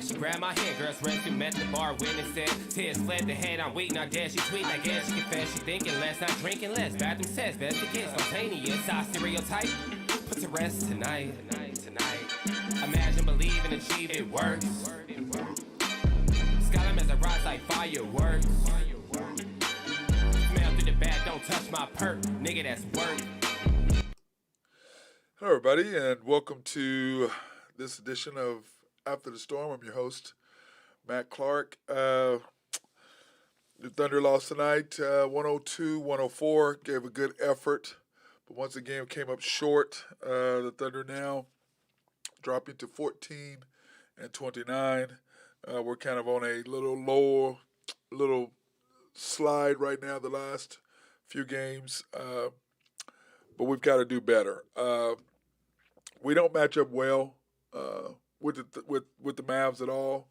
She grabbed my hand, girls rescue, met the bar, witness said, tears fled the head, I'm waiting, I dare, she tweet, I guess she confess, she thinking less, not drinking less, bathroom says, best to get spontaneous, I stereotype, put to rest tonight. Imagine, believe, and achieve, it works. Skyline as I rise like fireworks. Smell through the back, don't touch my perk, nigga, that's work. Hello, everybody, and welcome to this edition of After the Storm. I'm your host, Matt Clark. The Thunder lost tonight, 102-104, gave a good effort, but once again came up short. The Thunder now dropping to 14-29. We're kind of on a little slide right now, the last few games, but we've got to do better. We don't match up well with the Mavs at all.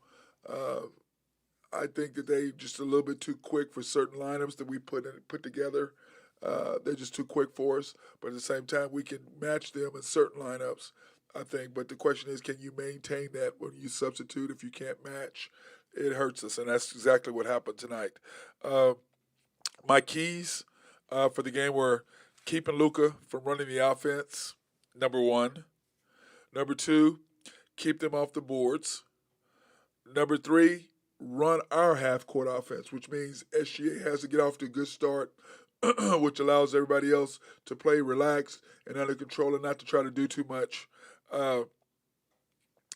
I think that they just a little bit too quick for certain lineups that we put together. They're just too quick for us. But at the same time, we can match them in certain lineups, I think. But the question is, can you maintain that when you substitute? If you can't match, it hurts us, and that's exactly what happened tonight. My keys for the game were keeping Luka from running the offense, number one. Number two, keep them off the boards. Number three, run our half-court offense, which means SGA has to get off to a good start, which allows everybody else to play relaxed and under control and not to try to do too much.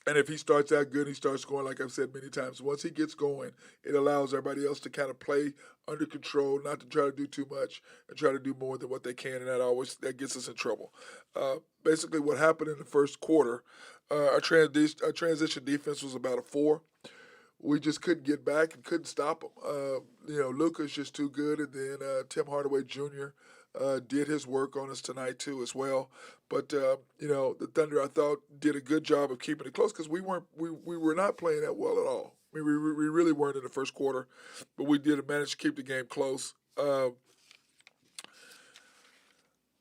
And if he starts out good, he starts scoring, like I've said many times. Once he gets going, it allows everybody else to kind of play under control, not to try to do too much and try to do more than what they can, and that gets us in trouble. Basically, what happened in the first quarter, our transition defense was about a 4. We just couldn't get back and couldn't stop them. Luka's just too good, and then Tim Hardaway Jr. Did his work on us tonight too as well. But the Thunder, I thought, did a good job of keeping it close because we were not playing that well at all. I mean, we really weren't in the first quarter, but we did manage to keep the game close.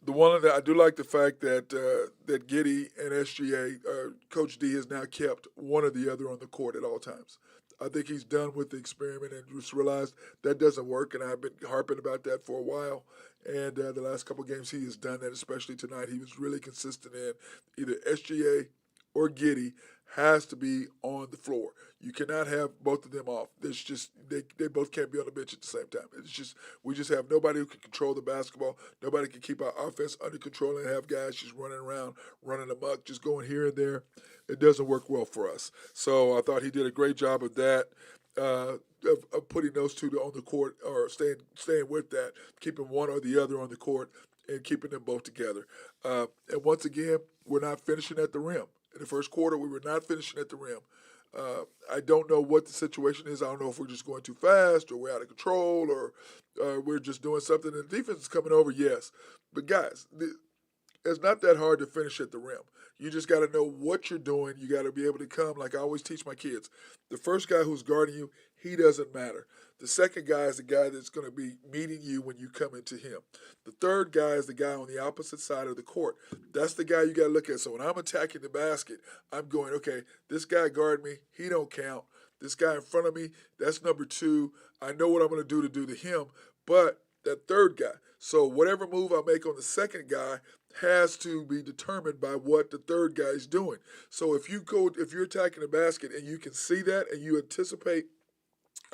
The one that I do like the fact that that Giddey and SGA, Coach D, has now kept one or the other on the court at all times. I think he's done with the experiment and just realized that doesn't work, and I've been harping about that for a while. And the last couple of games he has done that, especially tonight. He was really consistent in either SGA or Giddey has to be on the floor. You cannot have both of them off. There's just they both can't be on the bench at the same time. It's just we just have nobody who can control the basketball. Nobody can keep our offense under control and have guys just running around, running amok, just going here and there. It doesn't work well for us. So I thought he did a great job of that. Of putting those two on the court or staying with that, keeping one or the other on the court and keeping them both together. And once again, we're not finishing at the rim. In the first quarter, we were not finishing at the rim. I don't know what the situation is. I don't know if we're just going too fast or we're out of control or we're just doing something. And the defense is coming over, yes. But, guys, it's not that hard to finish at the rim. You just got to know what you're doing. You got to be able to come, like I always teach my kids. The first guy who's guarding you, he doesn't matter. The second guy is the guy that's going to be meeting you when you come into him. The third guy is the guy on the opposite side of the court. That's the guy you got to look at. So when I'm attacking the basket, I'm going, okay, this guy guarded me. He don't count. This guy in front of me, that's number 2. I know what I'm going to do to him. But that third guy. So whatever move I make on the second guy has to be determined by what the third guy is doing. So if you're attacking the basket and you can see that and you anticipate,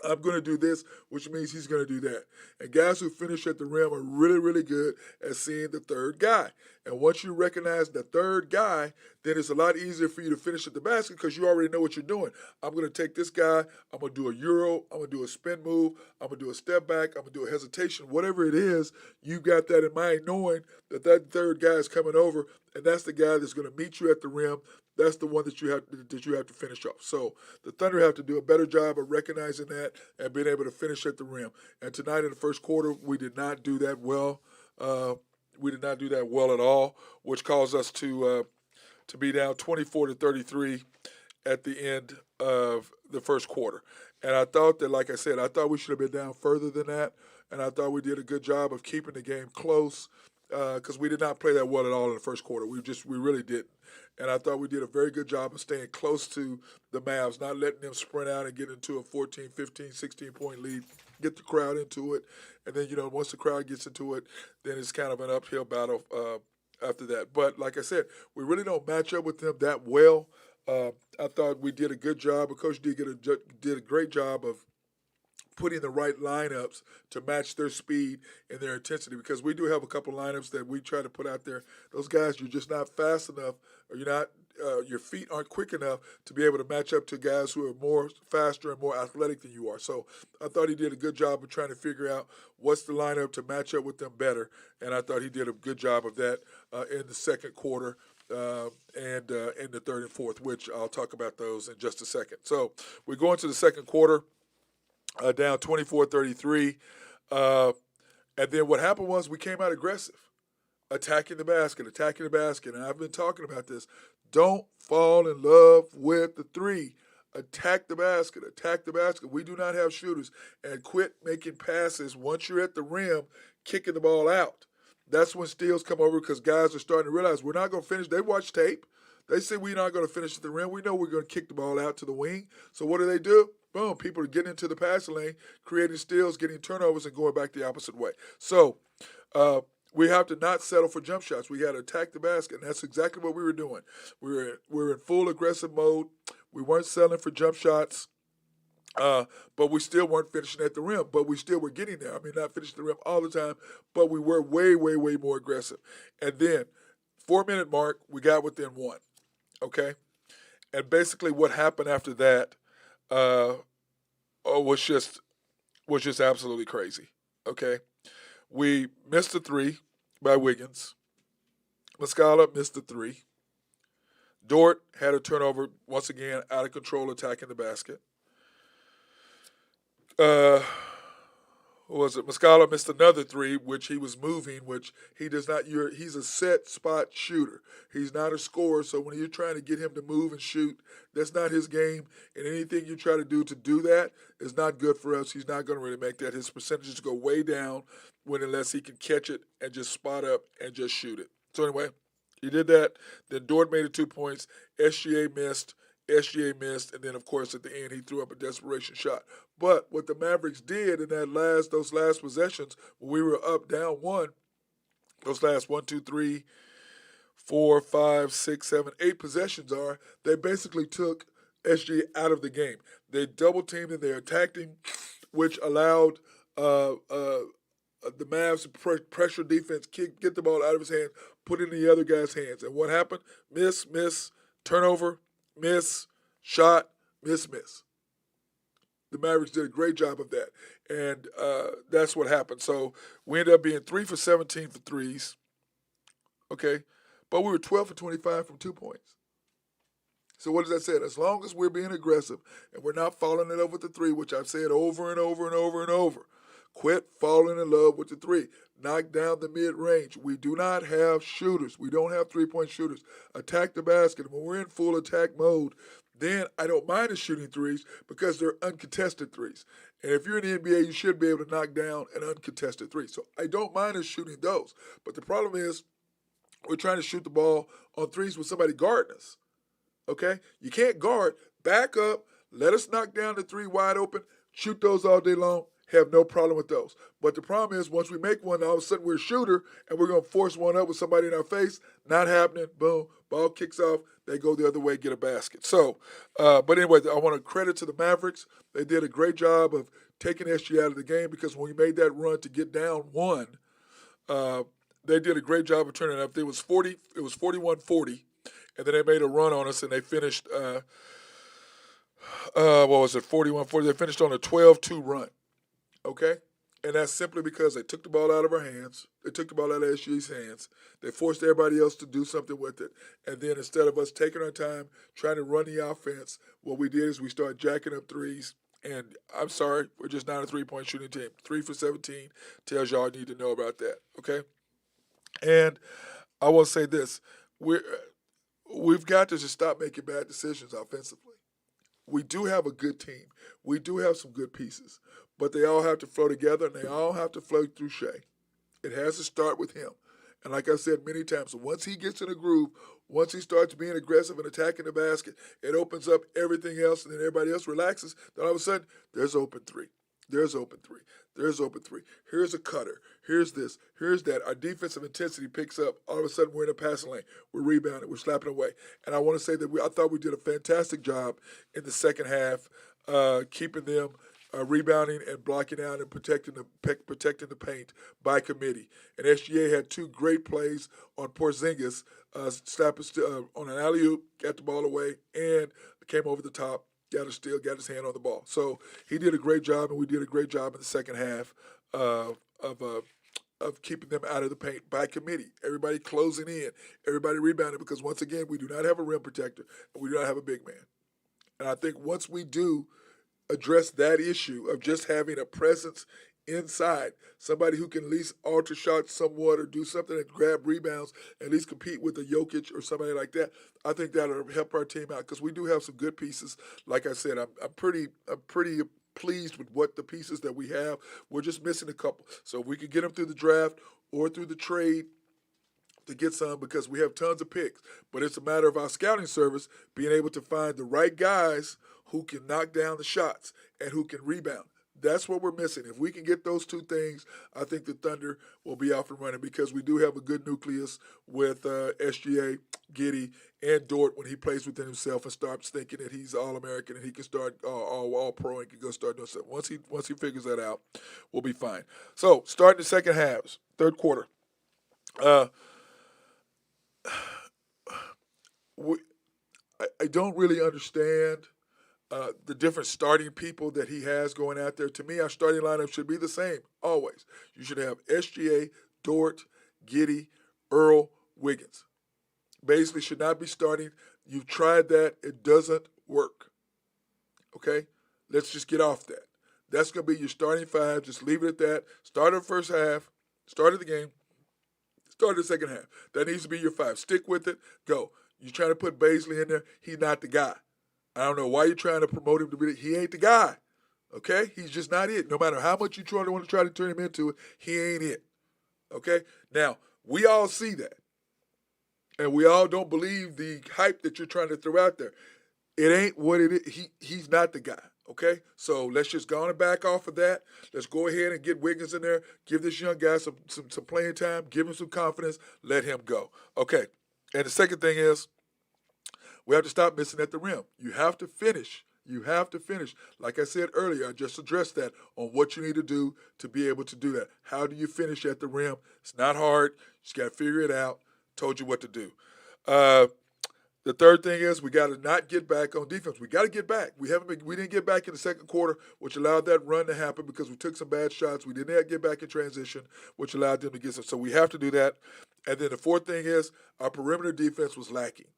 I'm going to do this, which means he's going to do that. And guys who finish at the rim are really, really good at seeing the third guy. And once you recognize the third guy, then it's a lot easier for you to finish at the basket because you already know what you're doing. I'm going to take this guy. I'm going to do a euro. I'm going to do a spin move. I'm going to do a step back. I'm going to do a hesitation. Whatever it is, you got that in mind, knowing that third guy is coming over, and that's the guy that's going to meet you at the rim. That's the one that you have to finish off. So the Thunder have to do a better job of recognizing that and being able to finish at the rim. And tonight in the first quarter, we did not do that well. We did not do that well at all, which caused us to be down 24-33 at the end of the first quarter. And I thought that, like I said, I thought we should have been down further than that. And I thought we did a good job of keeping the game close because we did not play that well at all in the first quarter. We really didn't. And I thought we did a very good job of staying close to the Mavs, not letting them sprint out and get into a 14, 15, 16-point lead, get the crowd into it. And then, once the crowd gets into it, then it's kind of an uphill battle after that. But like I said, we really don't match up with them that well. I thought we did a good job. Coach D did a great job of putting the right lineups to match their speed and their intensity, because we do have a couple lineups that we try to put out there. Those guys, you're just not fast enough, or you're not, your feet aren't quick enough to be able to match up to guys who are more faster and more athletic than you are. So I thought he did a good job of trying to figure out what's the lineup to match up with them better, and I thought he did a good job of that in the second quarter. And in the third and fourth, which I'll talk about those in just a second. So we go into the second quarter, down 24-33. And then what happened was we came out aggressive, attacking the basket. And I've been talking about this. Don't fall in love with the three. Attack the basket. We do not have shooters. And quit making passes once you're at the rim, kicking the ball out. That's when steals come over, because guys are starting to realize we're not going to finish. They watch tape. They say we're not going to finish at the rim. We know we're going to kick the ball out to the wing. So what do? Boom, people are getting into the passing lane, creating steals, getting turnovers, and going back the opposite way. So we have to not settle for jump shots. We got to attack the basket, and that's exactly what we were doing. We were in full aggressive mode. We weren't settling for jump shots, but we still weren't finishing at the rim. But we still were getting there. I mean, not finishing the rim all the time, but we were way, way, way more aggressive. And then, 4-minute mark, we got within one. Okay? And basically what happened after that was just absolutely crazy. Okay, we missed a three by Wiggins. Muscala missed a three. Dort had a turnover, once again out of control, attacking the basket. Muscala missed another three, which he was moving, which he does not. He's a set spot shooter. He's not a scorer, so when you're trying to get him to move and shoot, that's not his game. And anything you try to do that is not good for us. He's not going to really make that. His percentages go way down unless he can catch it and just spot up and just shoot it. So anyway, he did that. Then Dort made it 2 points. SGA missed, and then, of course, at the end, he threw up a desperation shot. But what the Mavericks did in those last possessions, when we were up down one, those last 1, 2, 3, 4, 5, 6, 7, 8 possessions they basically took SGA out of the game. They double-teamed and they attacked him, which allowed the Mavs to pressure defense, get the ball out of his hands, put it in the other guy's hands. And what happened? Miss, turnover, miss, shot, miss. The Mavericks did a great job of that, and that's what happened. So we ended up being 3 for 17 for threes, okay? But we were 12 for 25 from 2 points. So what does that say? As long as we're being aggressive and we're not falling in love with the three, which I've said over and over and over and over, quit falling in love with the three. Knock down the mid-range. We do not have shooters. We don't have three-point shooters. Attack the basket. When we're in full attack mode, then I don't mind us shooting threes because they're uncontested threes. And if you're in the NBA, you should be able to knock down an uncontested three. So I don't mind us shooting those. But the problem is we're trying to shoot the ball on threes with somebody guarding us. Okay? You can't guard. Back up. Let us knock down the three wide open. Shoot those all day long. Have no problem with those. But the problem is once we make one, all of a sudden we're a shooter and we're going to force one up with somebody in our face. Not happening. Boom. Ball kicks off. They go the other way, get a basket. So, but anyway, I want to credit to the Mavericks. They did a great job of taking SG out of the game because when we made that run to get down one, they did a great job of turning it up. It was 41-40, and then they made a run on us and they finished, 41-40? They finished on a 12-2 run. Okay? And that's simply because they took the ball out of our hands. They took the ball out of SG's hands. They forced everybody else to do something with it. And then instead of us taking our time, trying to run the offense, what we did is we started jacking up threes. And I'm sorry, we're just not a three-point shooting team. 3 for 17 tells y'all need to know about that, okay? And I will say this. We've got to just stop making bad decisions offensively. We do have a good team. We do have some good pieces. But they all have to flow together, and they all have to flow through Shea. It has to start with him. And like I said many times, once he gets in a groove, once he starts being aggressive and attacking the basket, it opens up everything else, and then everybody else relaxes. Then all of a sudden, there's open three. There's open three. There's open three. Here's a cutter. Here's this. Here's that. Our defensive intensity picks up. All of a sudden, we're in a passing lane. We're rebounding. We're slapping away. And I want to say that I thought we did a fantastic job in the second half, keeping them rebounding and blocking out and protecting the paint by committee. And SGA had two great plays on Porzingis, on an alley-oop, got the ball away, and came over the top, got a steal, got his hand on the ball. So he did a great job, and we did a great job in the second half of keeping them out of the paint by committee. Everybody closing in, everybody rebounding, because once again, we do not have a rim protector, and we do not have a big man. And I think once we do address that issue of just having a presence inside, somebody who can at least alter shots somewhat or do something and grab rebounds, at least compete with a Jokic or somebody like that, I think that'll help our team out because we do have some good pieces. Like I said, I'm pretty pleased with what the pieces that we have. We're just missing a couple. So if we could get them through the draft or through the trade to get some, because we have tons of picks. But it's a matter of our scouting service being able to find the right guys who can knock down the shots and who can rebound. That's what we're missing. If we can get those two things, I think the Thunder will be off and running because we do have a good nucleus with SGA, Giddey, and Dort when he plays within himself and starts thinking that he's All-American and he can start All-Pro and can go start doing something. Once he figures that out, we'll be fine. So starting the second half, third quarter. I don't really understand the different starting people that he has going out there. To me, our starting lineup should be the same, always. You should have SGA, Dort, Giddey, Earl, Wiggins. Basically should not be starting. You've tried that. It doesn't work. Okay? Let's just get off that. That's going to be your starting five. Just leave it at that. Start the first half. Started the game. Start the second half. That needs to be your five. Stick with it. Go. You're trying to put Baisley in there. He's not the guy. I don't know why you're trying to promote him to be. He ain't the guy. Okay? He's just not it. No matter how much you want to try to turn him into it, he ain't it. Okay? Now, we all see that. And we all don't believe the hype that you're trying to throw out there. It ain't what it is. He's not the guy. Okay? So let's just go on and back off of that. Let's go ahead and get Wiggins in there. Give this young guy some playing time. Give him some confidence. Let him go. Okay. And the second thing is, we have to stop missing at the rim. You have to finish. You have to finish. Like I said earlier, I just addressed that on what you need to do to be able to do that. How do you finish at the rim? It's not hard. You just got to figure it out. Told you what to do. The third thing is we got to not get back on defense. We got to get back. We didn't get back in the second quarter, which allowed that run to happen because we took some bad shots. We didn't get back in transition, which allowed them to get some. So we have to do that. And then the fourth thing is our perimeter defense was lacking.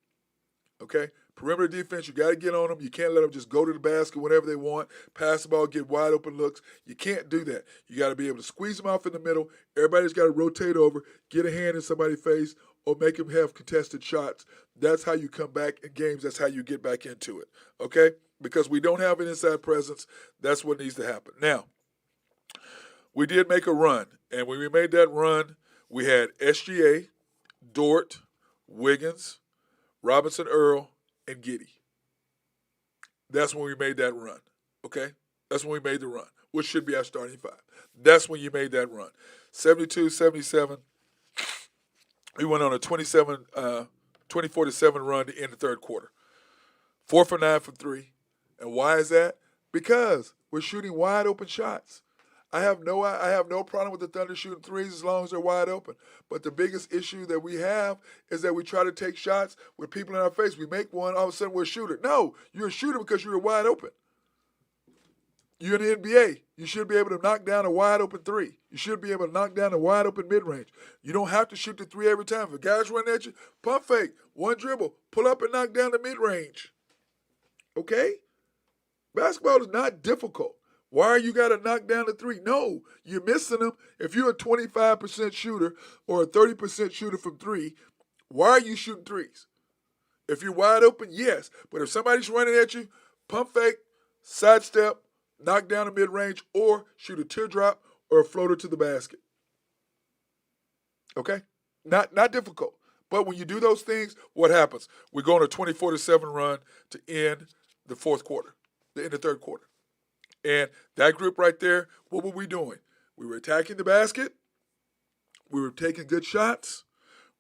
Okay? Perimeter defense, you got to get on them. You can't let them just go to the basket whenever they want, pass the ball, get wide open looks. You can't do that. You got to be able to squeeze them off in the middle. Everybody's got to rotate over, get a hand in somebody's face, or make them have contested shots. That's how you come back in games. That's how you get back into it. Okay? Because we don't have an inside presence. That's what needs to happen. Now, we did make a run. And when we made that run, we had SGA, Dort, Wiggins, Robinson Earl, and Giddey. That's when we made that run, okay? That's when we made the run, which should be our starting five. That's when you made that run. 72-77, we went on a 24-7 run to end the third quarter. 4 for 9 from 3. And why is that? Because we're shooting wide open shots. I have no problem with the Thunder shooting threes as long as they're wide open. But the biggest issue that we have is that we try to take shots with people in our face. We make one, all of a sudden we're a shooter. No, you're a shooter because you're wide open. You're in the NBA. You should be able to knock down a wide open three. You should be able to knock down a wide open mid-range. You don't have to shoot the three every time. If a guy's running at you, pump fake, one dribble, pull up and knock down the mid-range. Okay? Basketball is not difficult. Why you got to knock down the three? No, you're missing them. If you're a 25% shooter or a 30% shooter from three, why are you shooting threes? If you're wide open, yes. But if somebody's running at you, pump fake, sidestep, knock down the mid-range, or shoot a teardrop or a floater to the basket. Okay? Not difficult. But when you do those things, what happens? We go on a 24-7 run to end the fourth quarter, the end of the third quarter. And that group right there, what were we doing? We were attacking the basket. We were taking good shots.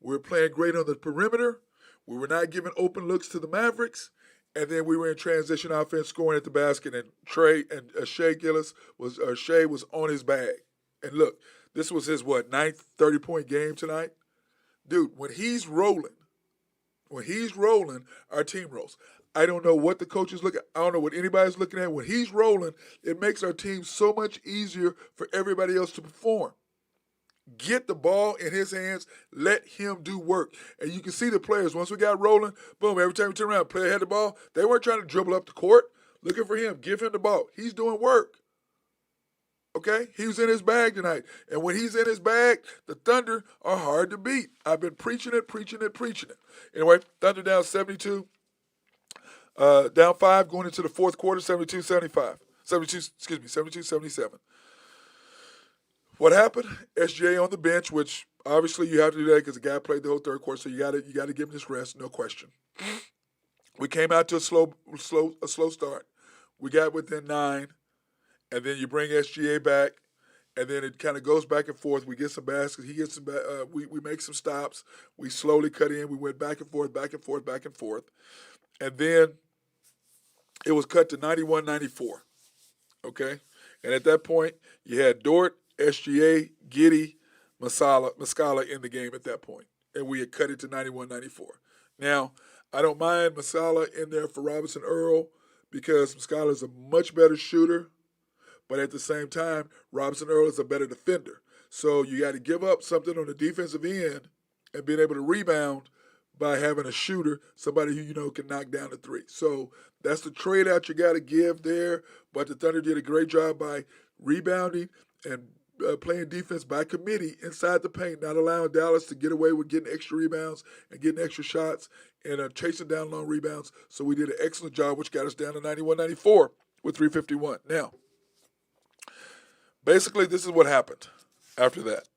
We were playing great on the perimeter. We were not giving open looks to the Mavericks. And then we were in transition offense, scoring at the basket. And Shea was on his bag. And look, this was his ninth 30-point game tonight. Dude, when he's rolling, our team rolls. I don't know what the coaches look at. I don't know what anybody's looking at. When he's rolling, it makes our team so much easier for everybody else to perform. Get the ball in his hands. Let him do work. And you can see the players, once we got rolling, boom, every time we turn around, player had the ball. They weren't trying to dribble up the court. Looking for him. Give him the ball. He's doing work. Okay? He was in his bag tonight. And when he's in his bag, the Thunder are hard to beat. I've been preaching it. Anyway, Thunder down 72. Down 5 going into the fourth quarter, 72-75. 72-77. What happened? SGA on the bench, which obviously you have to do that because the guy played the whole third quarter, so you got to give him this rest, no question. We came out to a slow start. We got within 9, and then you bring SGA back, and then it kind of goes back and forth. We get some baskets. He gets some. We make some stops. We slowly cut in. We went back and forth, and then it was cut to 91-94. Okay, and at that point you had Dort, SGA, Giddey, Muscala in the game at that point, and we had cut it to 91-94. Now, I don't mind Muscala in there for Robinson Earl because Muscala is a much better shooter, but at the same time, Robinson Earl is a better defender. So you got to give up something on the defensive end and being able to rebound by having a shooter, somebody who can knock down the three. So that's the trade-out you got to give there, but the Thunder did a great job by rebounding and playing defense by committee inside the paint, not allowing Dallas to get away with getting extra rebounds and getting extra shots and chasing down long rebounds. So we did an excellent job, which got us down to 91-94 with 3:51. Now, basically, this is what happened after that.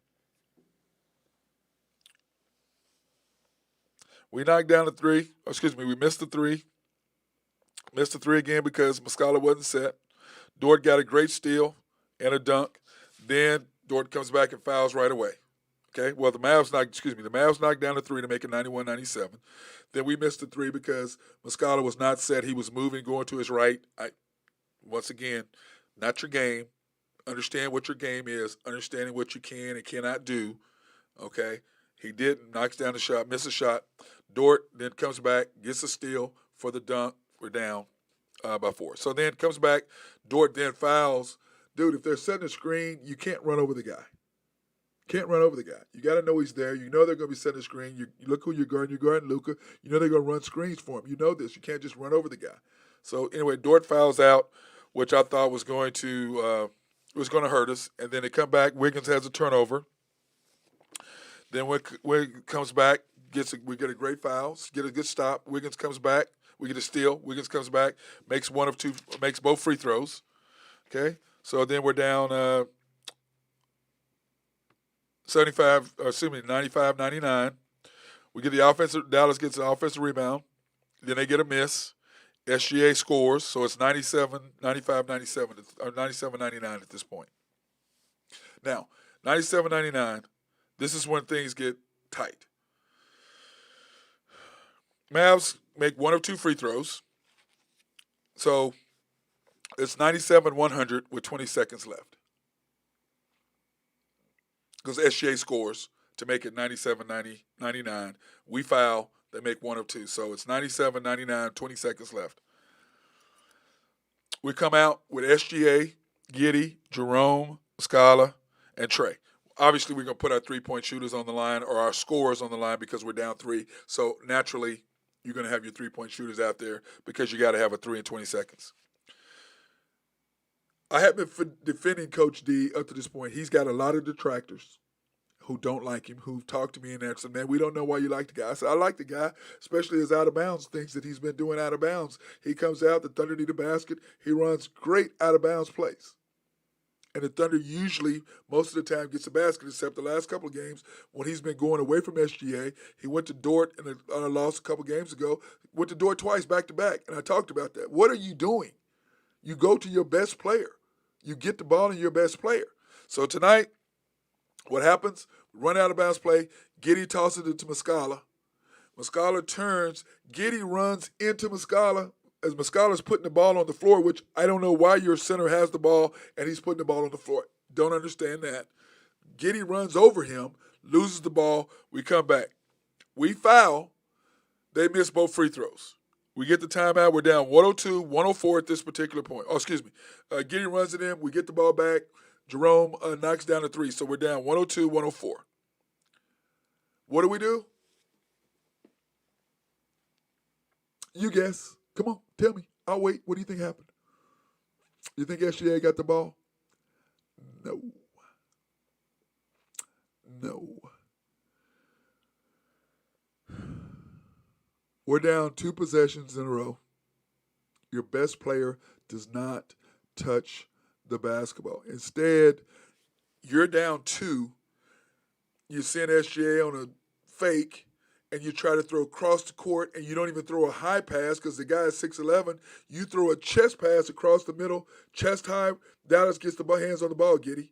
We knocked down the three. We missed the three. Missed the three again because Muscala wasn't set. Dort got a great steal and a dunk. Then Dort comes back and fouls right away. Okay, well, the Mavs knocked down the three to make it 91-97. Then we missed the three because Muscala was not set. He was moving, going to his right. Once again, not your game. Understand what your game is, understanding what you can and cannot do. Okay, he didn't, knocks down the shot, misses a shot. Dort then comes back, gets a steal for the dunk. We're down by 4. So then comes back. Dort then fouls. Dude, if they're setting a screen, you can't run over the guy. You got to know he's there. You know they're going to be setting a screen. You look who you're guarding. You're guarding Luka. You know they're going to run screens for him. You know this. You can't just run over the guy. So anyway, Dort fouls out, which I thought was going to hurt us. And then they come back. Wiggins has a turnover. Then Wiggins comes back. We get a great foul. Get a good stop. Wiggins comes back. We get a steal. Wiggins comes back. Makes both free throws. Okay. So then we're down 95-99. We get the offensive. Dallas gets an offensive rebound. Then they get a miss. SGA scores, so it's 95-97 or 97-99 at this point. Now, 97-99. This is when things get tight. Mavs make one of 2 free throws. So it's 97-100 with 20 seconds left. Because SGA scores to make it 97-99. We foul, they make one of 2. So it's 97-99, 20 seconds left. We come out with SGA, Giddey, Jerome, Scala, and Trey. Obviously, we're going to put our 3-point shooters on the line or our scorers on the line because we're down 3. So naturally, you're going to have your 3-point shooters out there because you got to have a 3 in 20 seconds. I have been defending Coach D up to this point. He's got a lot of detractors who don't like him, who've talked to me and said, man, we don't know why you like the guy. I said, I like the guy, especially his out-of-bounds things that he's been doing out of bounds. He comes out, the Thunder need a basket. He runs great out-of-bounds plays. And the Thunder usually, most of the time, gets a basket, except the last couple of games when he's been going away from SGA. He went to Dort and lost a couple games ago. Went to Dort twice back to back, and I talked about that. What are you doing? You go to your best player. You get the ball in your best player. So tonight, what happens? Run out of bounds play. Giddey tosses it to Muscala. Muscala turns. Giddey runs into Muscala as Muscala's putting the ball on the floor, which I don't know why your center has the ball and he's putting the ball on the floor. Don't understand that. Giddey runs over him, loses the ball. We come back. We foul. They miss both free throws. We get the timeout. We're down 102-104 at this particular point. Oh, excuse me. Giddey runs it in. We get the ball back. Jerome knocks down a three. So we're down 102-104. What do? You guess. Come on, tell me. I'll wait. What do you think happened? You think SGA got the ball? No. We're down 2 possessions in a row. Your best player does not touch the basketball. Instead, you're down 2. You send SGA on a fake, and you try to throw across the court, and you don't even throw a high pass because the guy is 6'11". You throw a chest pass across the middle, chest high. Dallas gets the hands on the ball, Giddey.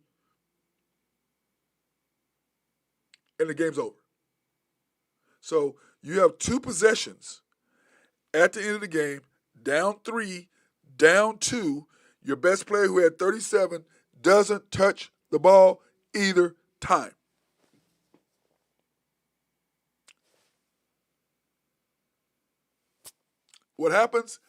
And the game's over. So you have 2 possessions at the end of the game, down 3, down 2. Your best player, who had 37, doesn't touch the ball either time. What happens?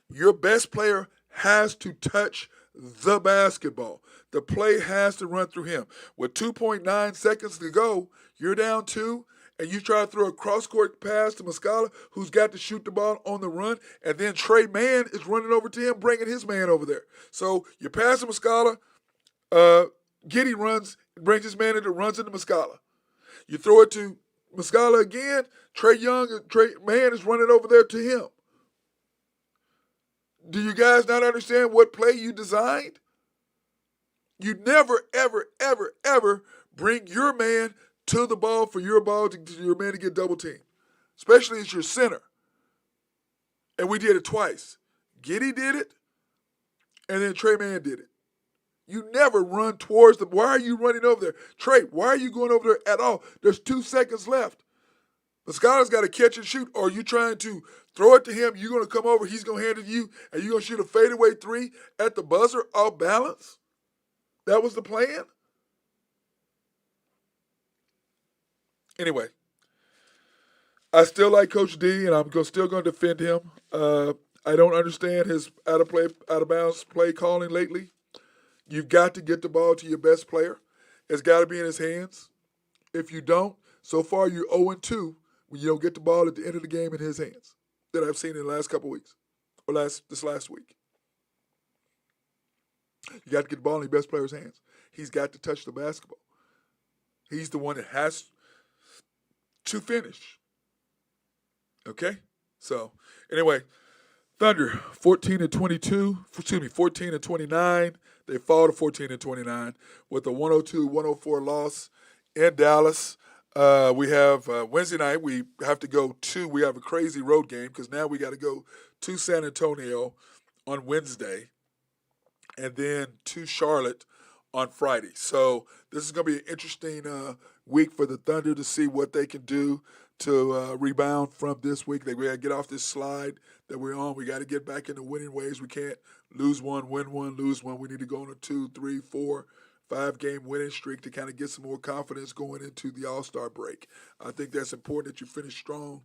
Your best player has to touch the basketball. The play has to run through him. With 2.9 seconds to go, you're down 2, and you try to throw a cross-court pass to Muscala, who's got to shoot the ball on the run, and then Trey Mann is running over to him, bringing his man over there. So you pass to Muscala, Giddey brings his man in, runs into Muscala. You throw it to Muscala again, Trey Mann is running over there to him. Do you guys not understand what play you designed? You never, ever, ever, ever bring your man to the ball for your man to get double teamed, especially as your center. And we did it twice. Giddey did it, and then Trey Mann did it. You never run towards them. Why are you running over there? Trey, why are you going over there at all? There's 2 seconds left. Muscala's got to catch and shoot, or are you trying to throw it to him? You're going to come over, he's going to hand it to you, and you're going to shoot a fadeaway 3 at the buzzer off balance? That was the plan? Anyway, I still like Coach D, and I'm still going to defend him. I don't understand his out of bounds play calling lately. You've got to get the ball to your best player. It's got to be in his hands. If you don't, so far you're 0-2 when you don't get the ball at the end of the game in his hands that I've seen in the last couple of weeks or this last week. You got to get the ball in your best player's hands. He's got to touch the basketball. He's the one that has to finish. Okay? So, anyway, Thunder 14-29. They fall to 14-29 with a 102-104 loss in Dallas. We have Wednesday night. We have to go to. We have a crazy road game because now we got to go to San Antonio on Wednesday, and then to Charlotte on Friday. So this is going to be an interesting week for the Thunder to see what they can do to rebound from this week. We got to get off this slide that we're on. We got to get back into winning ways. We can't lose one, win one, lose one. We need to go on a 2, 3, 4, 5-game winning streak to kind of get some more confidence going into the All-Star break. I think that's important that you finish strong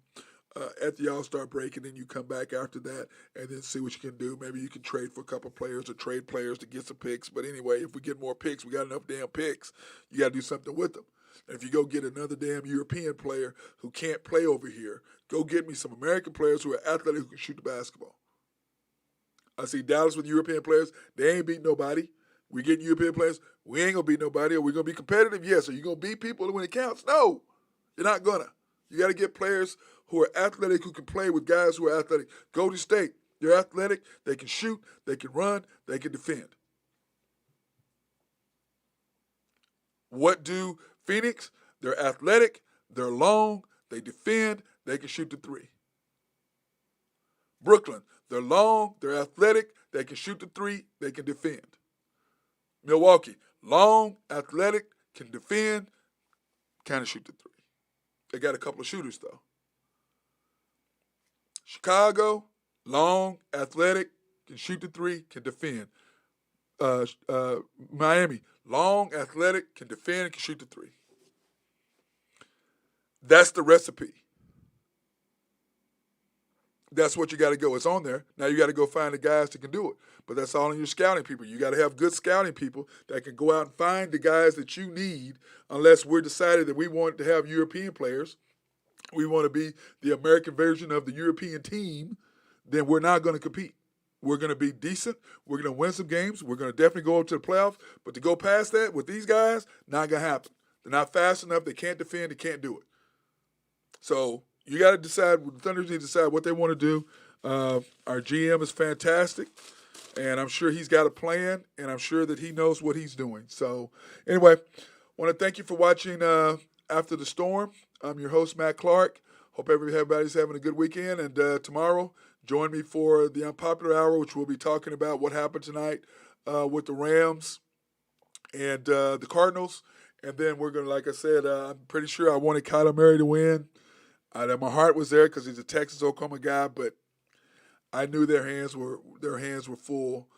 at the All-Star break, and then you come back after that and then see what you can do. Maybe you can trade for a couple players or trade players to get some picks. But anyway, if we get more picks, we got enough damn picks, you got to do something with them. And if you go get another damn European player who can't play over here, go get me some American players who are athletic who can shoot the basketball. I see Dallas with European players. They ain't beat nobody. We getting European players. We ain't going to beat nobody. Are we going to be competitive? Yes. Are you going to beat people when it counts? No. You're not going to. You got to get players who are athletic, who can play with guys who are athletic. Golden State, They're athletic. They can shoot. They can run. They can defend. What do Phoenix? They're athletic. They're long. They defend. They can shoot the three. Brooklyn, they're long. They're athletic. They can shoot the three. They can defend. Milwaukee, long, athletic, can defend, kind of shoot the three. They got a couple of shooters, though. Chicago, long, athletic, can shoot the three, can defend. Miami, long, athletic, can defend, can shoot the three. That's the recipe. That's what you got to go. It's on there. Now you got to go find the guys that can do it. But that's all in your scouting people. You got to have good scouting people that can go out and find the guys that you need, unless we're decided that we want to have European players. We want to be the American version of the European team, then we're not going to compete. We're going to be decent. We're going to win some games. We're going to definitely go up to the playoffs. But to go past that with these guys, not going to happen. They're not fast enough. They can't defend. They can't do it. So you got to decide. The Thunder need to decide what they want to do. Our GM is fantastic, and I'm sure he's got a plan, and I'm sure that he knows what he's doing. So anyway, I want to thank you for watching After the Storm. I'm your host, Matt Clark. Hope everybody's having a good weekend. And tomorrow, join me for the Unpopular Hour, which we'll be talking about what happened tonight with the Rams and the Cardinals. And then we're going to, like I said, I'm pretty sure I wanted Kyler Murray to win. My heart was there because he's a Texas Oklahoma guy, but I knew their hands were full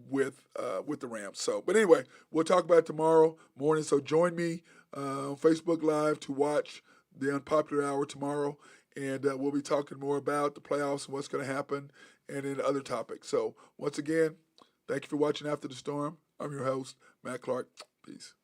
with the Rams. So, but anyway, we'll talk about it tomorrow morning. So join me on Facebook Live to watch the Unpopular Hour tomorrow, and we'll be talking more about the playoffs and what's going to happen, and then other topics. So once again, thank you for watching After the Storm. I'm your host, Matt Clark. Peace.